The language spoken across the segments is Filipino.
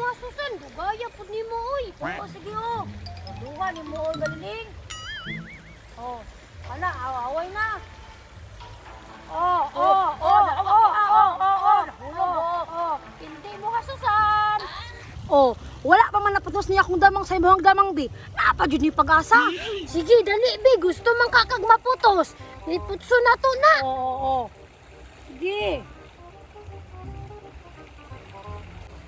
mga susan, dugaya po ni mo, oy. Oo, sige, oh. Duha ni mo, oy, baliling. Oh, ala, away na. Hindi mo ka susan. Oh, wala pa man naputos niya akong damang sa imong damang bi. Napa jud ni pag-asa. Sige, dali, bi. Gusto man kakag maputos. Iputso na to na. Oo. Sige.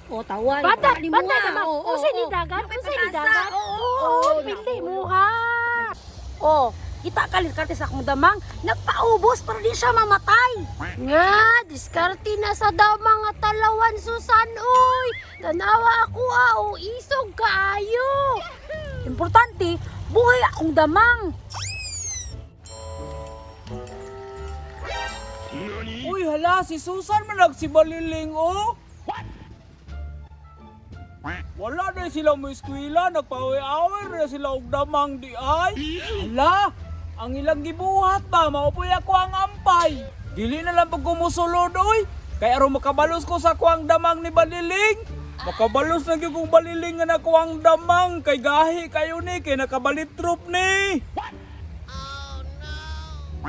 Oh, tawan. Bantay Wala mo naman. nga. Unsay ni dagan? Unsay ni dagan? Oo, pindi mo ha. Oh, kita ka karte sa akong damang. Nagpaubos para di siya mamatay. Nga, diskarte na sa damang nga talawan, Susan, uy. Tanawa ako, o isog kaayo. Importante, buhay akong damang. Uy, hala, si Susan man nagsibaliling, oh. Wala na sila mo eskwela, nagpawi-away na sila og damang di ay. Hala, ang ilang gibuhat ba, maupoy ako ang ampay. Dili na lang pag gumusulod, oy. Kaya aron makabalos ko sa kuang damang ni Baliling. Makabalos na gyud kong Baliling nga na kuang damang. Kay gahi kayo ni, kay nakabalit troop ni.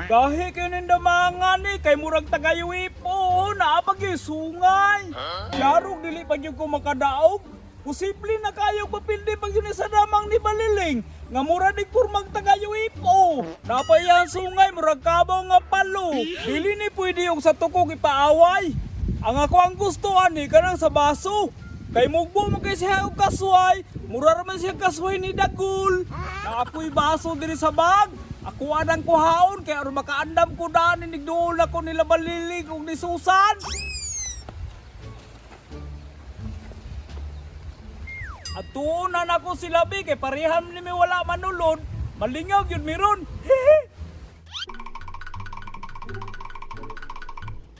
Gahi kayo ng damangan ni, kay murag tagayiwipo, naapag yung sungay. Yarog dili pa yung kumakadaog. Posible na kayo papildi pag yun sa damang ni Baliling. Nga mura di kurmag tagayiwipo. Napayan sungay, murag kabaw nga palo. Dili ni pwede yung sa tukog ipaaway. Ang ako ang gusto ani, kanang sa baso. Kay mugbo mo kay siya og kasway, mura raman siya kasway ni Dagul. Na ako'y baso diri sa bag. Ako anang kuhaon kay aron makaandam ko daan ni duol na ko nila Baliling ug ni Susan. At tuunan ako sila bi kay pareham ni mi wala manulod. Malingaw gyud miron.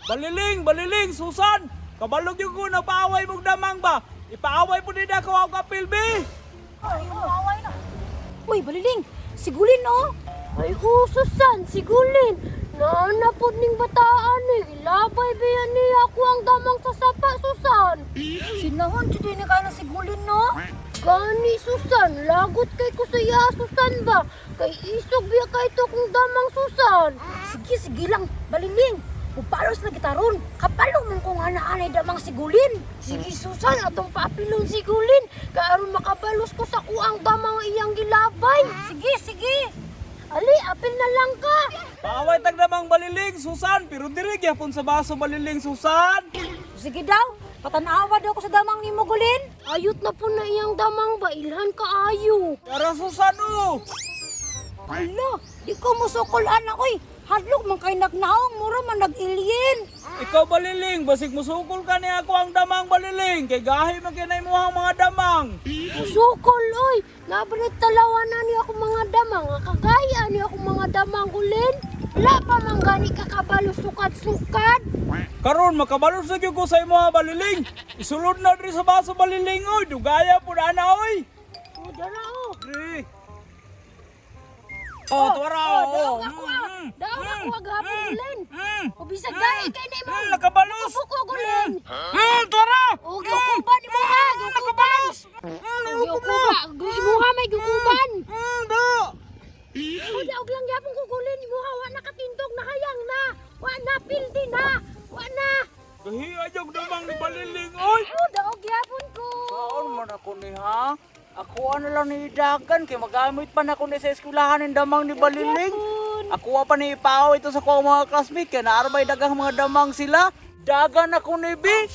Baliling, Susan. Kabalog yung ko nagpaaway mong damang ba? Ipaaway po din ako ang kapil bi. Ay, away na. Uy, Baliling, sigulin oh. Ay, Susan, sigulin. Naanapod ning bataan eh. Ilabay ba ni ako ang damang sa sapa, Susan? Sinahon jud ni kayo sigulin no. Gani, Susan. Lagot kay ko sa iya, Susan ba? Kay isog biya kay to kung damang, Susan. Sige lang, Baliling. Upalos na kita ron. Kapalo man kung ana-anay damang sigulin. Sige, Susan, atong paapilon sigulin. Kaya aron makabalos ko sa kuang damang iyang gilabay. Sige. Ali, apil na lang ka. Paaway tag damang Baliling, Susan. Pero diri gyapon sa baso Baliling, Susan. Sige daw. Patanawa daw ko sa damang ni Mugulin. Ayot na po na iyang damang ba? Ilhan ka ayo. Kara Susan oh. Hala, di ko musukulan ako eh. Hadlok man kay nagnaong, mura man nag-ilyin. Ikaw Baliling, basig musukol ka ni ako ang damang Baliling. Kay gahi man kinay mo ang mga damang. Musukol, oy. Nabalit talawan na niya ako mga damang. Kagaya niya ako mga damang ulin. Wala pa man gani kakabalo sukat-sukat. Karon makabalos na gyud ko sa imo ha Baliling. Isulod na diri sa baso Baliling oy, dugaya pud ana oy. O, dara o. Diri. Oh, tuwara oh. Daw ako agapon ulin. O bisag gaya kay na mo. Nakabalos. Bukog ulin. Tuwara. O, gyukuban ni mo ha. Gyukuban. Gyukuban. Imuha may gyukuban. O, daog lang yapon kugulin. Imuha, wa nakatindog na hayang na. Wa na, pildi na. Wa na. Gahi ajog damang ni Baliling oy. O, daog yapon ko. Kaon man ako ni ha? Ako ano lang ni dagan kay magamit pa na ko ni sa eskwelahan ng damang ni Baliling. Ako pa ni ipaw ito sa kuha mga classmate kaya naarbay dagang mga damang sila. Dagan ako ni Bi.